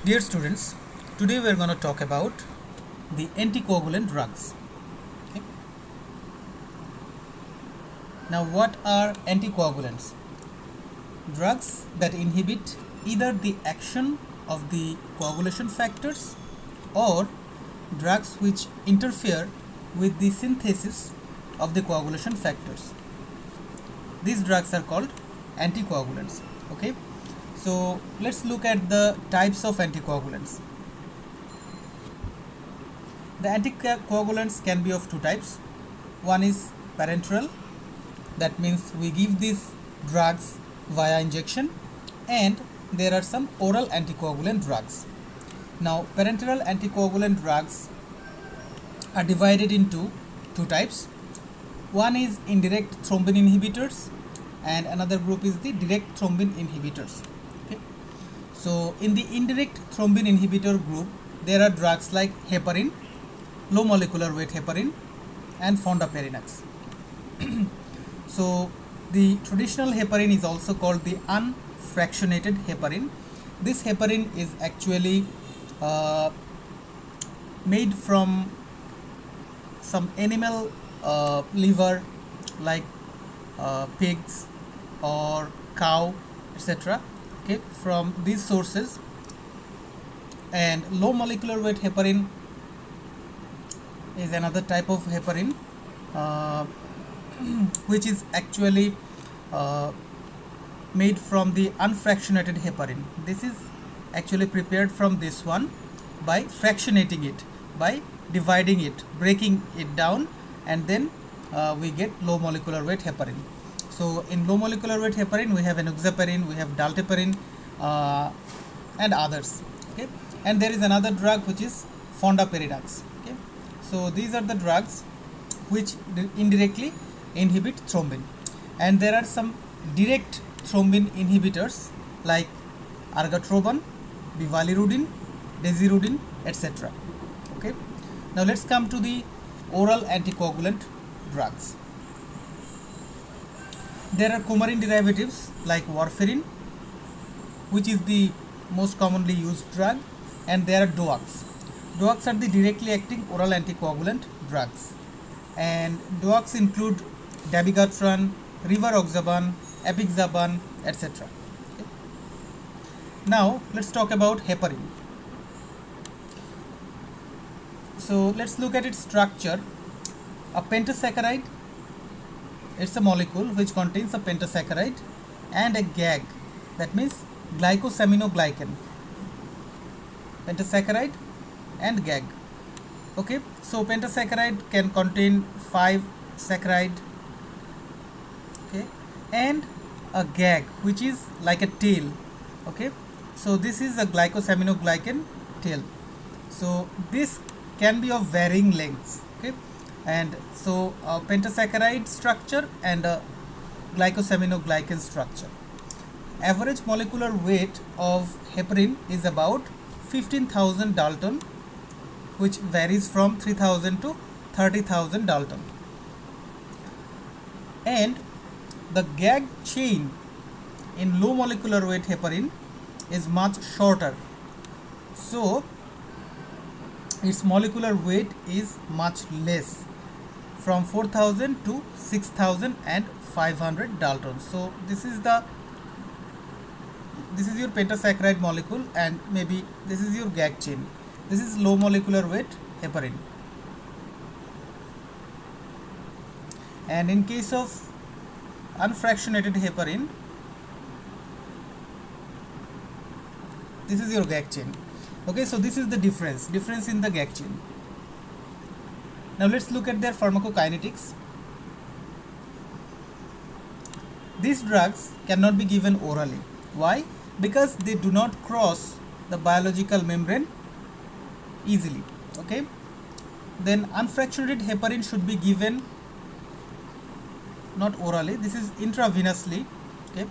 Dear students, today we are going to talk about the anticoagulant drugs. Okay. Now, what are anticoagulants? Drugs that inhibit either the action of the coagulation factors or drugs which interfere with the synthesis of the coagulation factors. These drugs are called anticoagulants. Okay. So let's look at the types of anticoagulants. The anticoagulants can be of two types. One is parenteral, that means we give these drugs via injection, and there are some oral anticoagulant drugs. Now, parenteral anticoagulant drugs are divided into two types. One is indirect thrombin inhibitors, and another group is the direct thrombin inhibitors. Okay. So, in the indirect thrombin inhibitor group, there are drugs like heparin, low molecular weight heparin, and fondaparinux. So, the traditional heparin is also called the unfractionated heparin. This heparin is actually made from some animal liver like pigs or cow, etc. Okay, from these sources. And low molecular weight heparin is another type of heparin which is actually made from the unfractionated heparin. This is actually prepared from this one by fractionating it, by dividing it, breaking it down, and then we get low molecular weight heparin. So in low molecular weight heparin we have enoxaparin, we have dalteparin, and others. Okay, and there is another drug which is fondaparinux. Okay, so these are the drugs which indirectly inhibit thrombin, and there are some direct thrombin inhibitors like argatroban, bivalirudin, desirudin, etc. Okay, now let's come to the oral anticoagulant drugs. There are coumarin derivatives like warfarin, which is the most commonly used drug, and there are DOACs. DOACs are the directly acting oral anticoagulant drugs, and DOACs include dabigatran, rivaroxaban, apixaban, etc. Okay. Now let's talk about heparin. So let's look at its structure. A pentasaccharide, it's a molecule which contains a pentasaccharide and a GAG, that means glycosaminoglycan. Pentasaccharide and GAG. Okay, so pentasaccharide can contain 5 saccharide, okay, and a GAG which is like a tail. Okay, so this is a glycosaminoglycan tail. So this can be of varying lengths. Okay, and so a pentasaccharide structure and a glycosaminoglycan structure. Average molecular weight of heparin is about 15,000 Dalton, which varies from 3,000 to 30,000 Dalton. And the GAG chain in low molecular weight heparin is much shorter, so its molecular weight is much less, from 4,000 to 6,500 Daltons. So this is your pentasaccharide molecule, and maybe this is your GAG chain. This is low molecular weight heparin. And in case of unfractionated heparin, this is your GAG chain. Okay, so this is the difference in the GAG chain. Now let's look at their pharmacokinetics. These drugs cannot be given orally. Why? Because they do not cross the biological membrane easily. Okay, then unfractionated heparin should be given not orally, this is intravenously. Okay,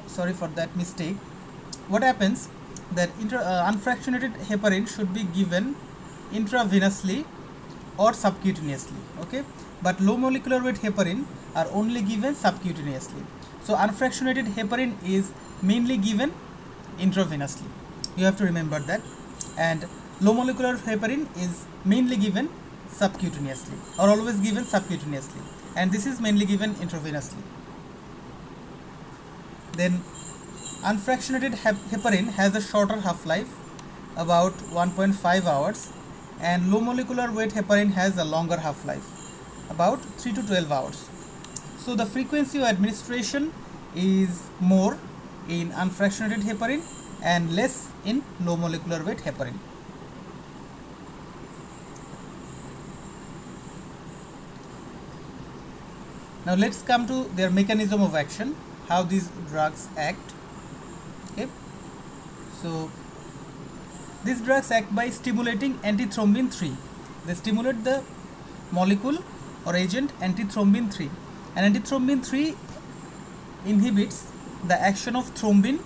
sorry for that mistake. What happens that unfractionated heparin should be given intravenously or subcutaneously. Okay, but low molecular weight heparin are only given subcutaneously. So unfractionated heparin is mainly given intravenously. You have to remember that. And low molecular heparin is mainly given subcutaneously, or always given subcutaneously, and this is mainly given intravenously. Then unfractionated heparin has a shorter half-life, about 1.5 hours, and low molecular weight heparin has a longer half-life, about 3 to 12 hours. So the frequency of administration is more in unfractionated heparin and less in low molecular weight heparin. Now let's come to their mechanism of action, how these drugs act. Okay, so these drugs act by stimulating antithrombin 3. They stimulate the molecule or agent antithrombin 3, and antithrombin 3 inhibits the action of thrombin,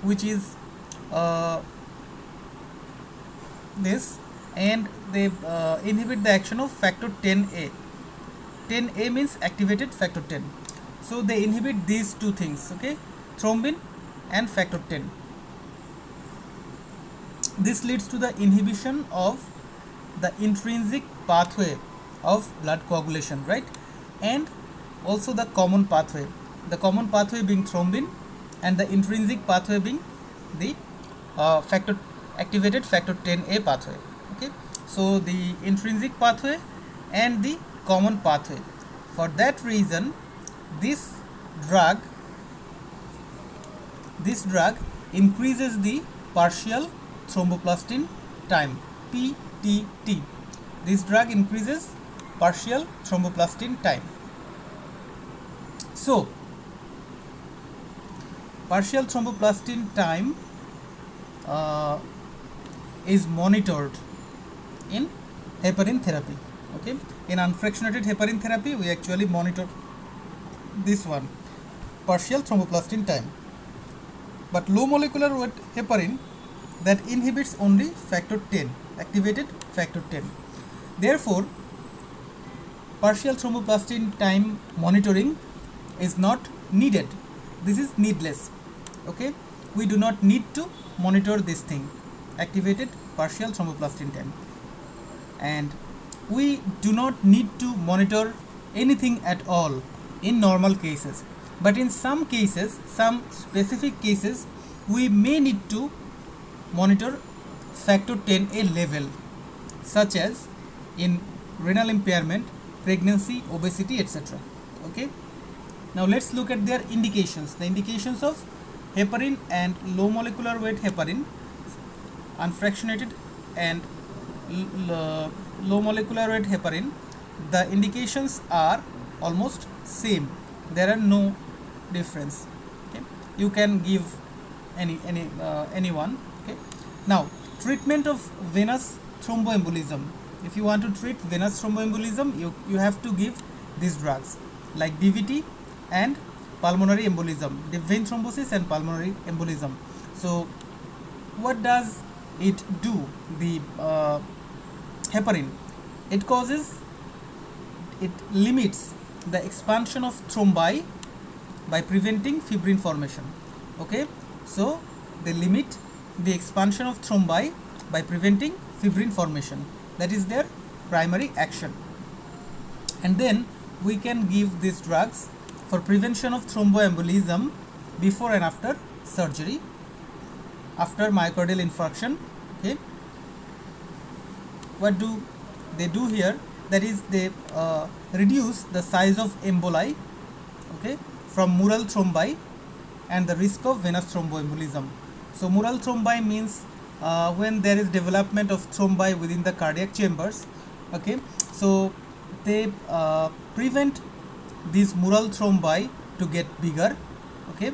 which is this, and they inhibit the action of factor 10A. 10A means activated factor 10. So they inhibit these two things, okay, thrombin and factor 10. This leads to the inhibition of the intrinsic pathway of blood coagulation, right, and also the common pathway being thrombin, and the intrinsic pathway being the activated factor 10A pathway. Okay, so the intrinsic pathway and the common pathway. For that reason, this drug increases the partial thromboplastin time, PTT. This drug increases partial thromboplastin time. So partial thromboplastin time is monitored in heparin therapy. Okay, in unfractionated heparin therapy, we actually monitor this one, partial thromboplastin time. But low molecular weight heparin, that inhibits only factor 10, activated factor 10. Therefore, partial thromboplastin time monitoring is not needed. This is needless. Okay, we do not need to monitor this thing, activated partial thromboplastin time, and we do not need to monitor anything at all in normal cases. But in some cases, some specific cases, we may need to monitor factor 10A level, such as in renal impairment, pregnancy, obesity, etc. Okay, now let's look at their indications. The indications of heparin and low molecular weight heparin, unfractionated and low molecular weight heparin, the indications are almost same. There are no difference. Okay, you can give anyone. Okay, now treatment of venous thromboembolism. If you want to treat venous thromboembolism, you have to give these drugs like DVT and pulmonary embolism, deep vein thrombosis and pulmonary embolism. So what does it do? The heparin, it limits the expansion of thrombi by preventing fibrin formation. Okay, so they limit the expansion of thrombi by preventing fibrin formation. That is their primary action. And then we can give these drugs for prevention of thromboembolism before and after surgery, after myocardial infarction. Okay, what do they do here? That is, they reduce the size of emboli, okay, from mural thrombi and the risk of venous thromboembolism. So mural thrombi means when there is development of thrombi within the cardiac chambers. Okay, so they prevent these mural thrombi to get bigger. Okay,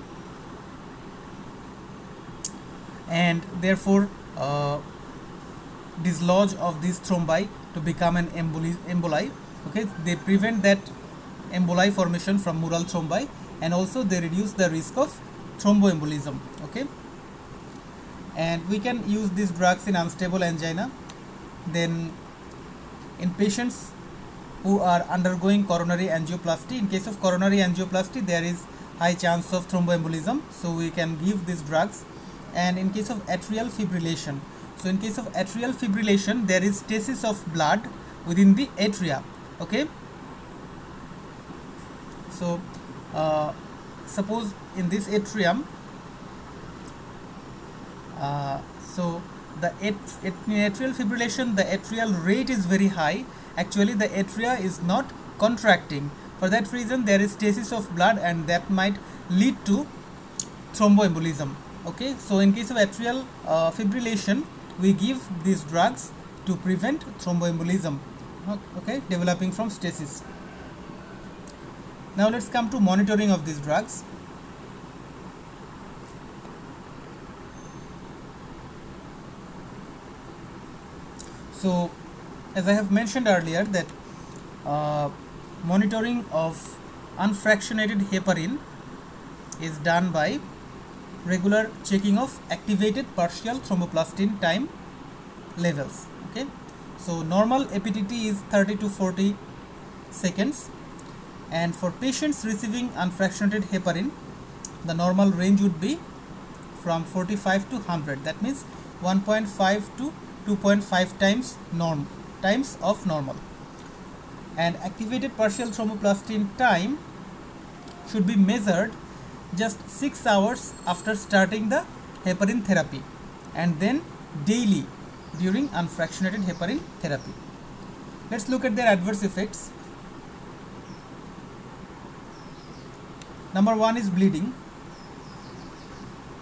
and therefore dislodge of these thrombi to become an emboli. Okay, they prevent that emboli formation from mural thrombi, and also they reduce the risk of thromboembolism. Okay, and we can use these drugs in unstable angina. Then in patients who are undergoing coronary angioplasty, in case of coronary angioplasty there is high chance of thromboembolism, so we can give these drugs and in case of atrial fibrillation. So in case of atrial fibrillation, there is stasis of blood within the atria. Okay, so suppose in this atrium, so the in atrial fibrillation, the atrial rate is very high. Actually the atria is not contracting. For that reason there is stasis of blood, and that might lead to thromboembolism. Okay, so in case of atrial fibrillation, we give these drugs to prevent thromboembolism, okay, developing from stasis. Now let's come to monitoring of these drugs. So as I have mentioned earlier that monitoring of unfractionated heparin is done by regular checking of activated partial thromboplastin time levels. Okay, so normal APTT is 30 to 40 seconds, and for patients receiving unfractionated heparin, the normal range would be from 45 to 100. That means 1.5 to 2.5 times of normal. And activated partial thromboplastin time should be measured just 6 hours after starting the heparin therapy, and then daily during unfractionated heparin therapy. Let's look at their adverse effects. Number 1 is bleeding,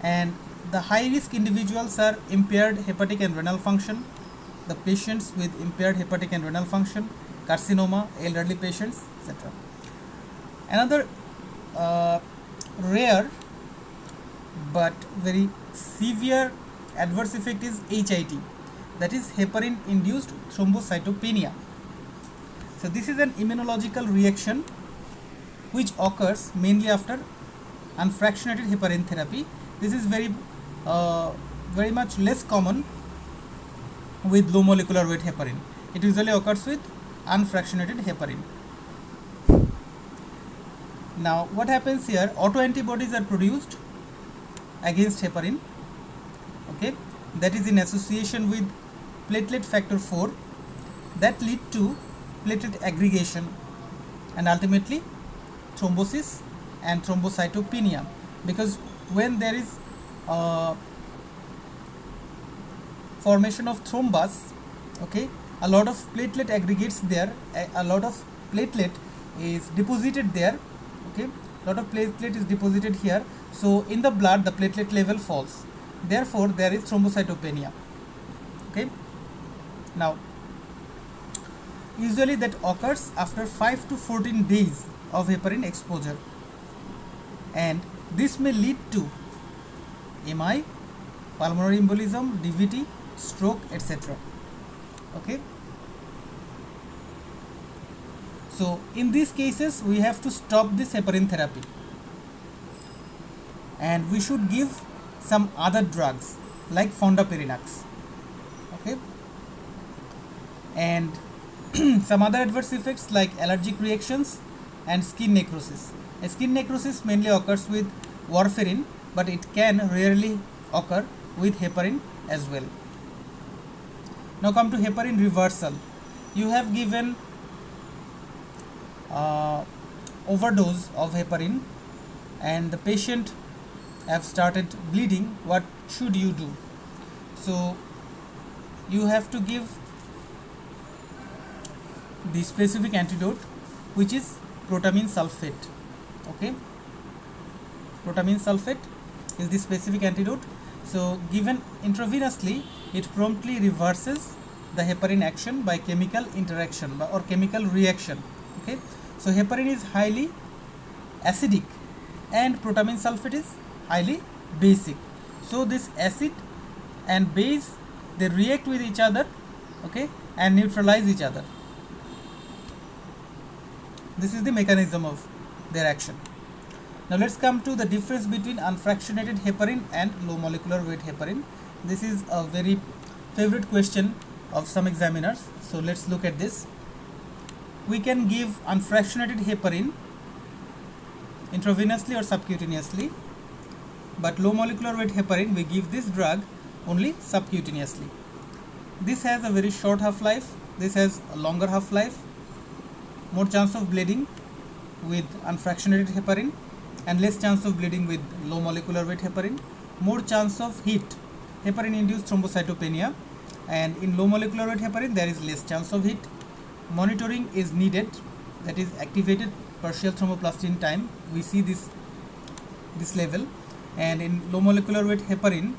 and the high risk individuals are impaired hepatic and renal function, the patients with impaired hepatic and renal function, carcinoma, elderly patients, etc. Another rare but very severe adverse effect is HIT, that is heparin induced thrombocytopenia. So this is an immunological reaction which occurs mainly after unfractionated heparin therapy. This is very much less common with low molecular weight heparin. It usually occurs with unfractionated heparin. Now what happens here, autoantibodies are produced against heparin, okay, that is in association with platelet factor 4, that lead to platelet aggregation and ultimately thrombosis and thrombocytopenia, because when there is formation of thrombus, okay, a lot of platelet aggregates there, a lot of platelet is deposited there, okay, lot of platelet is deposited here, so in the blood the platelet level falls, therefore there is thrombocytopenia. Okay, now usually that occurs after 5 to 14 days of heparin exposure, and this may lead to MI, pulmonary embolism, DVT, stroke, etc. Okay, so in these cases we have to stop this heparin therapy, and we should give some other drugs like fondaparinux. Okay, and some other adverse effects like allergic reactions and skin necrosis. A skin necrosis mainly occurs with warfarin, but it can rarely occur with heparin as well. Now come to heparin reversal. You have given overdose of heparin and the patient have started bleeding. What should you do? So you have to give the specific antidote, which is protamine sulfate. Okay, protamine sulfate is the specific antidote. So given intravenously, it promptly reverses the heparin action by chemical interaction or chemical reaction. Okay, so heparin is highly acidic and protamine sulfate is highly basic. So this acid and base, they react with each other, okay, and neutralize each other. This is the mechanism of their action. Now let's come to the difference between unfractionated heparin and low molecular weight heparin. This is a very favorite question of some examiners. So let's look at this. We can give unfractionated heparin intravenously or subcutaneously, but low molecular weight heparin, we give this drug only subcutaneously. This has a very short half-life, this has a longer half-life, more chance of bleeding with unfractionated heparin and less chance of bleeding with low molecular weight heparin, more chance of heat, heparin induced thrombocytopenia, and in low molecular weight heparin there is less chance of heat. Monitoring is needed, that is activated partial thromboplastin in time, we see this level, and in low molecular weight heparin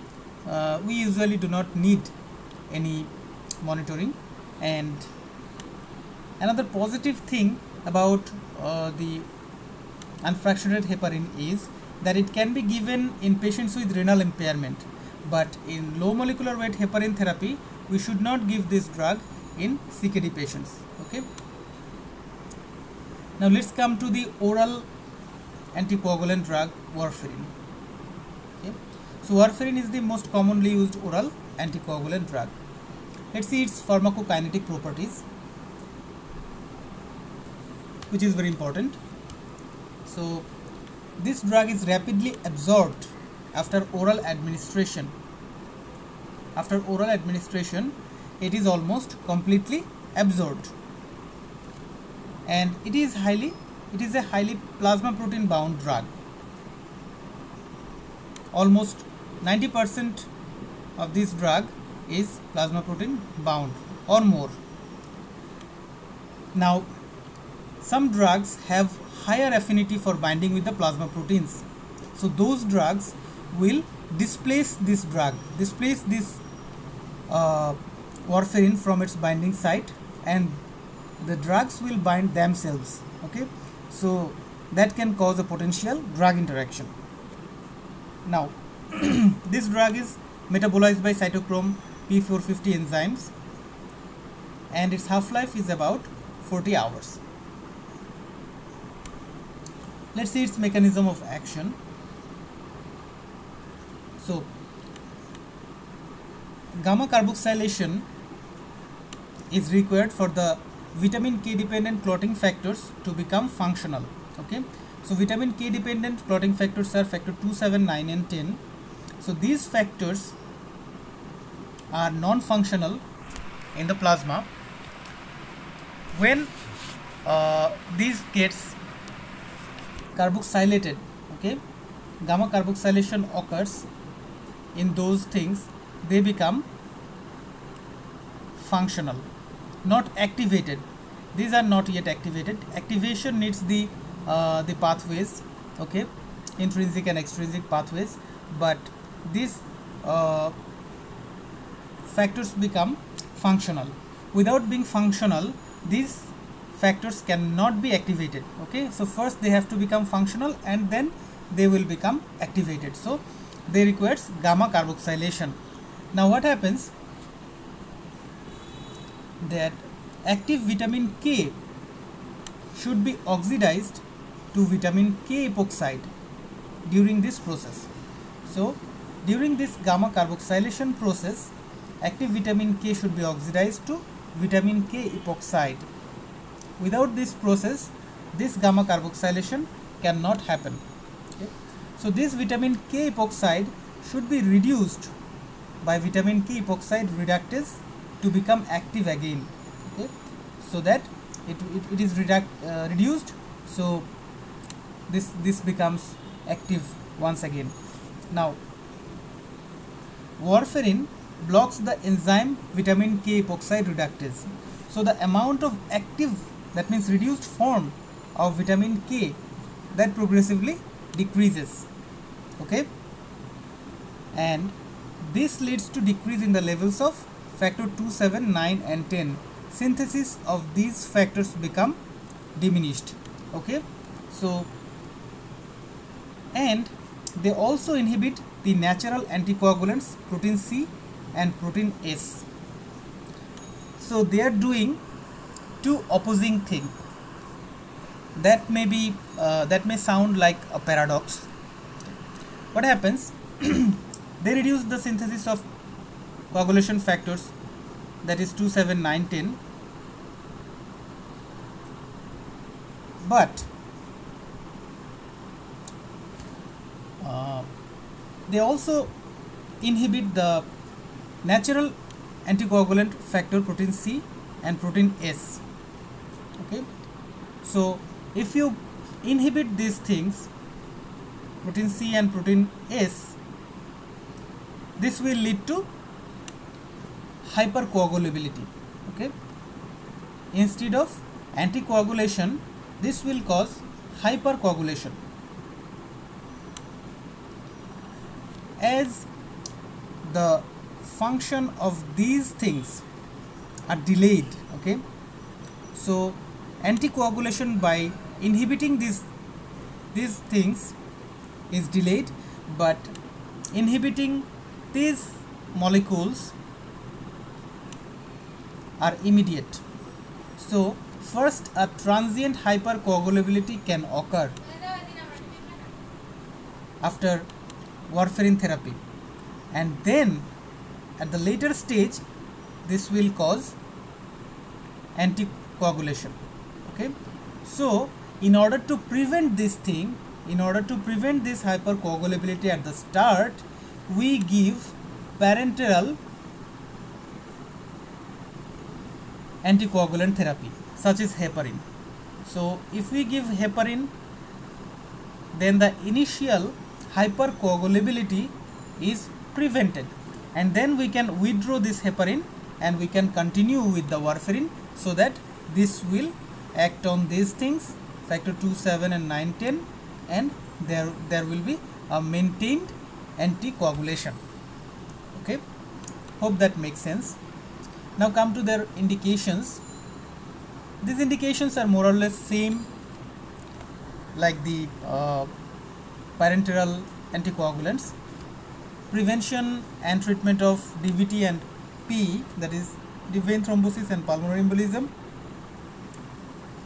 we usually do not need any monitoring. And another positive thing about the unfractionated heparin is that it can be given in patients with renal impairment, but in low molecular weight heparin therapy we should not give this drug in CKD patients. Okay, now let's come to the oral anticoagulant drug warfarin. Okay, so warfarin is the most commonly used oral anticoagulant drug. Let's see its pharmacokinetic properties, which is very important. So this drug is rapidly absorbed after oral administration. After oral administration, it is almost completely absorbed, and it is a highly plasma protein bound drug. Almost 90% of this drug is plasma protein bound or more. Now, some drugs have higher affinity for binding with the plasma proteins, so those drugs will displace this warfarin from its binding site, and the drugs will bind themselves. Okay, so that can cause a potential drug interaction. Now this drug is metabolized by cytochrome P450 enzymes, and its half-life is about 40 hours. Let's see its mechanism of action. So gamma carboxylation is required for the vitamin K dependent clotting factors to become functional. Okay, so vitamin K dependent clotting factors are factor 2, 7, 9 and 10. So these factors are non-functional in the plasma. When these gets carboxylated, okay, gamma carboxylation occurs in those things, they become functional, not activated. These are not yet activated. Activation needs the pathways, okay, intrinsic and extrinsic pathways, but these factors become functional. Without being functional, these factors cannot be activated. Okay, so first they have to become functional and then they will become activated. So they requires gamma carboxylation. Now what happens, that active vitamin K should be oxidized to vitamin K epoxide during this process. So during this gamma carboxylation process, active vitamin K should be oxidized to vitamin K epoxide. Without this process, this gamma carboxylation cannot happen. Okay. So this vitamin K epoxide should be reduced by vitamin K epoxide reductase to become active again. Okay, so that it is reduced, so this becomes active once again. Now warfarin blocks the enzyme vitamin K epoxide reductase, so the amount of active, that means reduced form of vitamin K, that progressively decreases. Okay, and this leads to decrease in the levels of factor 2, 7, 9 and 10. Synthesis of these factors become diminished. Okay, so and they also inhibit the natural anticoagulants protein C and protein S. So they are doing two opposing things. That may be that may sound like a paradox. What happens? They reduce the synthesis of coagulation factors, that is 2, 7, 9, 10, but they also inhibit the natural anticoagulant factor protein C and protein S. Okay, so if you inhibit these things, protein C and protein S, this will lead to hypercoagulability. Okay, instead of anticoagulation, this will cause hypercoagulation. As the function of these things are delayed, okay, so anticoagulation by inhibiting these things is delayed, but inhibiting these molecules are immediate. So first, a transient hypercoagulability can occur after warfarin therapy, and then at the later stage this will cause anticoagulation. Okay, so in order to prevent this thing, in order to prevent this hypercoagulability at the start, we give parenteral anticoagulant therapy such as heparin. So if we give heparin, then the initial hypercoagulability is prevented, and then we can withdraw this heparin and we can continue with the warfarin, so that this will act on these things, factor 2, 7 and 9, 10, and there will be a maintained anticoagulation. Okay, hope that makes sense. Now come to their indications. These indications are more or less same like the parenteral anticoagulants. Prevention and treatment of DVT and PE, that is deep vein thrombosis and pulmonary embolism.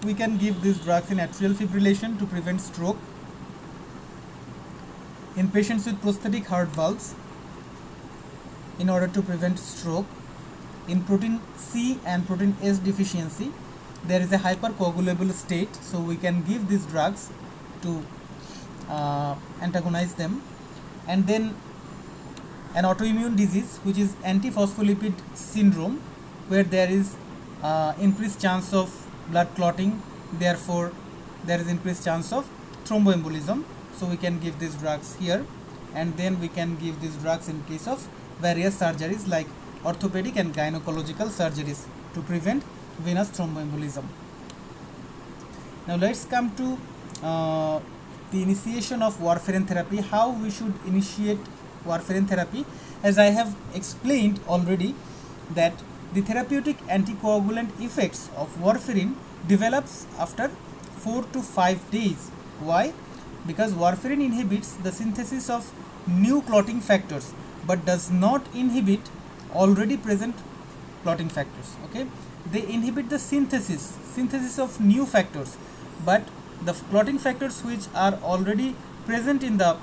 We can give these drugs in atrial fibrillation to prevent stroke. In patients with prosthetic heart valves, in order to prevent stroke. In protein C and protein S deficiency, there is a hypercoagulable state, so we can give these drugs to antagonize them. And then an autoimmune disease, which is antiphospholipid syndrome, where there is increased chance of blood clotting, therefore there is increased chance of thromboembolism, so we can give these drugs here. And then we can give these drugs in case of various surgeries like orthopedic and gynecological surgeries to prevent venous thromboembolism. Now let's come to the initiation of warfarin therapy, how we should initiate warfarin therapy. As I have explained already, that the therapeutic anticoagulant effects of warfarin develops after 4 to 5 days. Why? Because warfarin inhibits the synthesis of new clotting factors but does not inhibit already present clotting factors. Okay, they inhibit the synthesis of new factors, but the clotting factors which are already present in the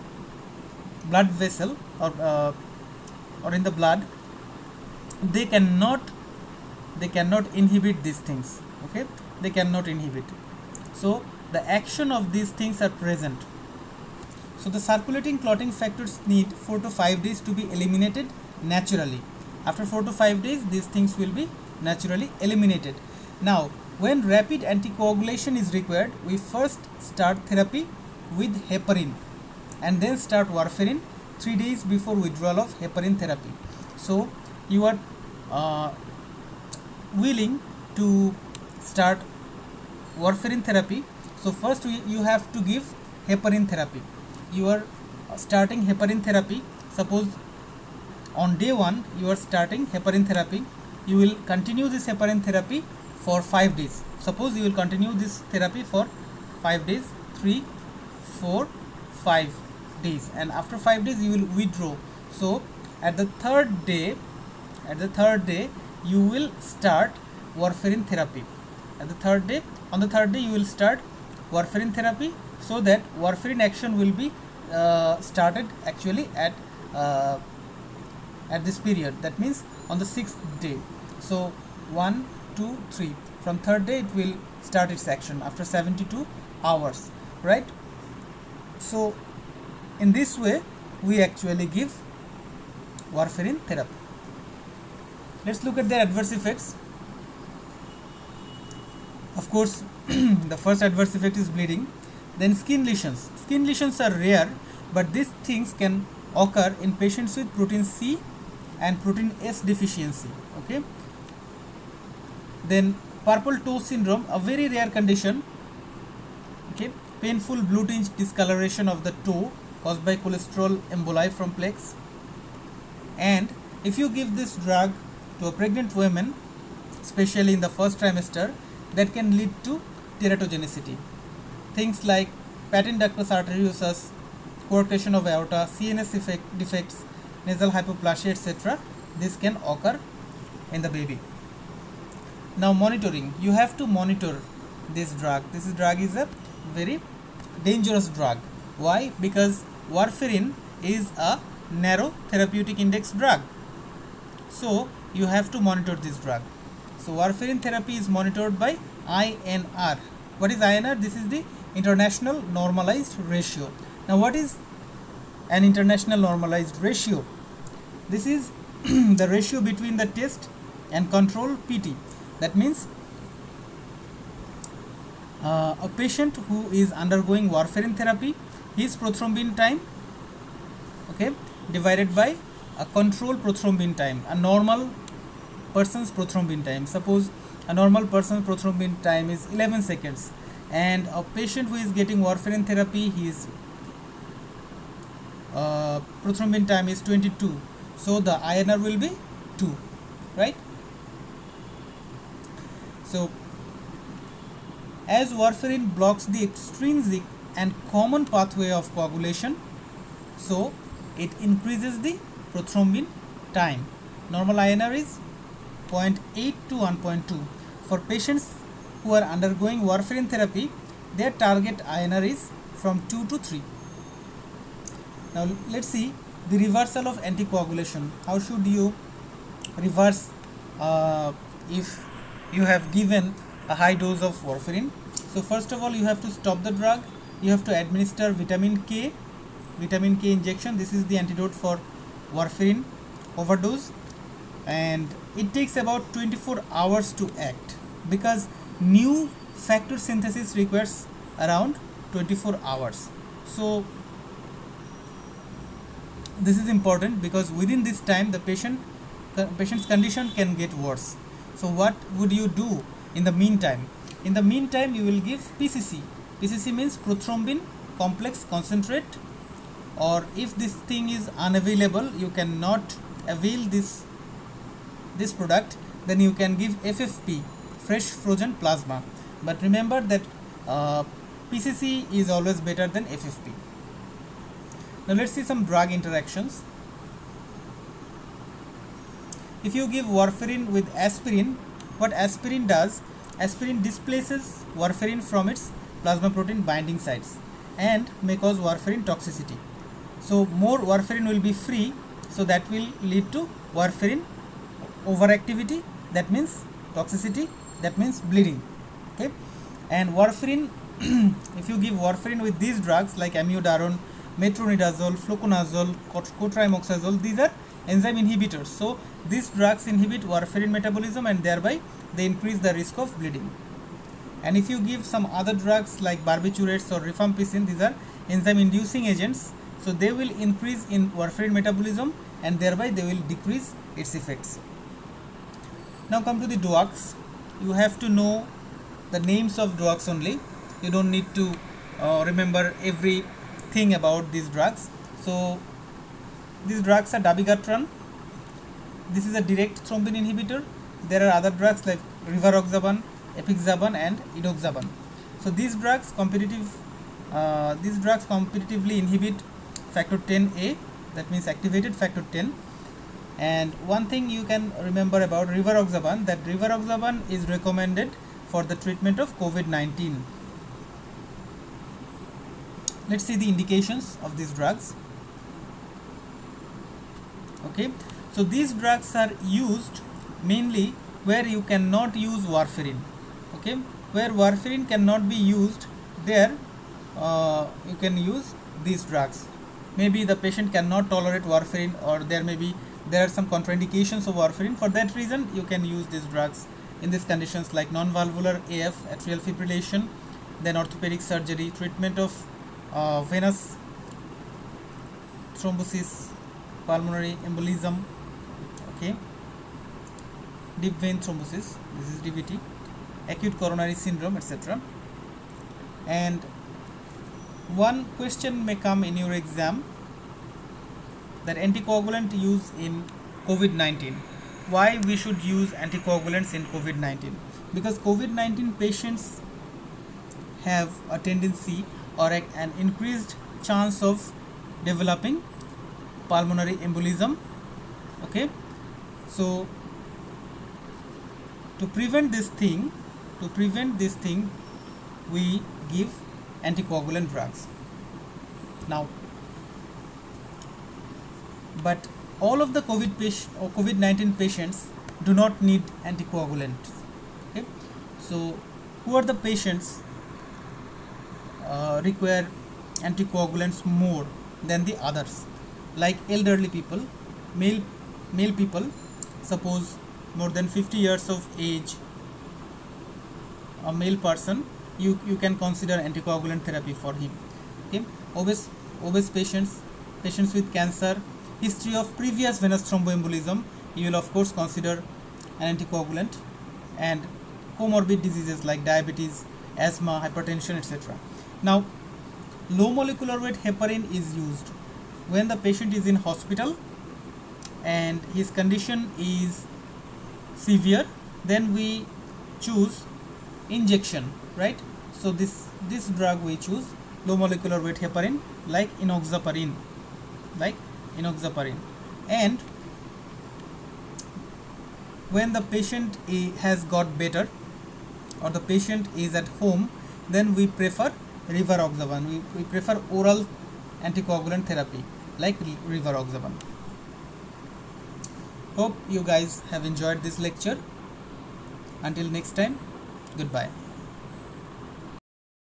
blood vessel or in the blood, they cannot inhibit these things. Okay, they cannot inhibit. So the action of these things are present. So the circulating clotting factors need 4 to 5 days to be eliminated naturally. After 4 to 5 days, these things will be naturally eliminated. Now, when rapid anticoagulation is required, we first start therapy with heparin and then start warfarin 3 days before withdrawal of heparin therapy. So you are willing to start warfarin therapy. So first you have to give heparin therapy. You are starting heparin therapy. Suppose on day 1 you are starting heparin therapy. You will continue this heparin therapy for 5 days. Suppose you will continue this therapy for 5 days, 3, 4, 5 days, and after 5 days you will withdraw. So at the third day you will start warfarin therapy. On the third day you will start warfarin therapy, so that warfarin action will be started actually at this period. That means on the 6th day. So 1, 2, 3. From third day it will start its action after 72 hours, right? So in this way we actually give warfarin therapy. Let's look at the adverse effects. Of course, the first adverse effect is bleeding. Then skin lesions. Skin lesions are rare, but these things can occur in patients with protein C and protein S deficiency. Okay. Then purple toe syndrome, a very rare condition. Okay, painful blue tinge discoloration of the toe caused by cholesterol emboli from plaques. And if you give this drug to a pregnant woman, especially in the first trimester, that can lead to teratogenicity. Things like patent ductus arteriosus, coarctation of aorta, CNS defects, nasal hypoplasia, etc. This can occur in the baby. Now monitoring. You have to monitor this drug. This drug is a very dangerous drug. Why? Because warfarin is a narrow therapeutic index drug. So you have to monitor this drug. So warfarin therapy is monitored by INR. What is INR? This is the international normalized ratio. Now what is an international normalized ratio? This is the ratio between the test and control PT. That means a patient who is undergoing warfarin therapy, his prothrombin time, okay, divided by a control prothrombin time, a normal person's prothrombin time. Suppose a normal person's prothrombin time is 11 seconds and a patient who is getting warfarin therapy, his prothrombin time is 22. So the INR will be 2, right? So as warfarin blocks the extrinsic and common pathway of coagulation, so it increases the prothrombin time. Normal INR is 0.8 to 1.2. For patients who are undergoing warfarin therapy, their target INR is from 2 to 3. Now let's see the reversal of anticoagulation. How should you reverse if you have given a high dose of warfarin? So first of all, you have to stop the drug. You have to administer vitamin K injection. This is the antidote for warfarin overdose, and it takes about 24 hours to act because new factor synthesis requires around 24 hours. So this is important because within this time the patient's condition can get worse. So what would you do in the meantime? In the meantime, you will give PCC. PCC means prothrombin complex concentrate, or if this thing is unavailable, you cannot avail this product, then you can give FFP, fresh frozen plasma. But remember that PCC is always better than FFP. Now let's see some drug interactions. If you give warfarin with aspirin, what aspirin does, aspirin displaces warfarin from its plasma protein binding sites and may cause warfarin toxicity. So more warfarin will be free, so that will lead to warfarin overactivity, that means toxicity, that means bleeding. Okay, and warfarin if you give warfarin with these drugs like amiodarone, metronidazole, fluconazole, cotrimoxazole, these are enzyme inhibitors. So these drugs inhibit warfarin metabolism and thereby they increase the risk of bleeding. And if you give some other drugs like barbiturates or rifampicin, these are enzyme inducing agents, so they will increase in warfarin metabolism and thereby they will decrease its effects. Now come to the drugs. You have to know the names of drugs only. You don't need to remember everything about these drugs. So these drugs are dabigatran. This is a direct thrombin inhibitor. There are other drugs like rivaroxaban, apixaban and edoxaban. So these drugs competitively inhibit factor 10A, that means activated factor 10. And one thing you can remember about rivaroxaban, that rivaroxaban is recommended for the treatment of COVID-19. Let's see the indications of these drugs. Okay, so these drugs are used mainly where you cannot use warfarin. Okay, where warfarin cannot be used, there you can use these drugs. maybe the patient cannot tolerate warfarin, or there are some contraindications of warfarin. For that reason, you can use these drugs in these conditions like non-valvular AF, atrial fibrillation, then orthopedic surgery, treatment of venous thrombosis, pulmonary embolism, okay, deep vein thrombosis, this is DVT, acute coronary syndrome, etc. And one question may come in your exam, that anticoagulant use in COVID-19. Why we should use anticoagulants in COVID-19? Because COVID-19 patients have a tendency or an increased chance of developing pulmonary embolism. Okay, so to prevent this thing, we give anticoagulant drugs. Now, but all of the COVID-19 patients do not need anticoagulants. Okay, so who are the patients require anticoagulants more than the others? Like elderly people, male people, suppose more than 50 years of age, a male person, you can consider anticoagulant therapy for him. Okay, obese patients with cancer, history of previous venous thromboembolism, you will of course consider an anticoagulant, and comorbid diseases like diabetes, asthma, hypertension, etc. Now, low molecular weight heparin is used when the patient is in hospital and his condition is severe. Then we choose injection, right? So this drug we choose low molecular weight heparin, like enoxaparin, and when the patient has got better or the patient is at home, then we prefer rivaroxaban. We prefer oral anticoagulant therapy like rivaroxaban. Hope you guys have enjoyed this lecture. Until next time, goodbye.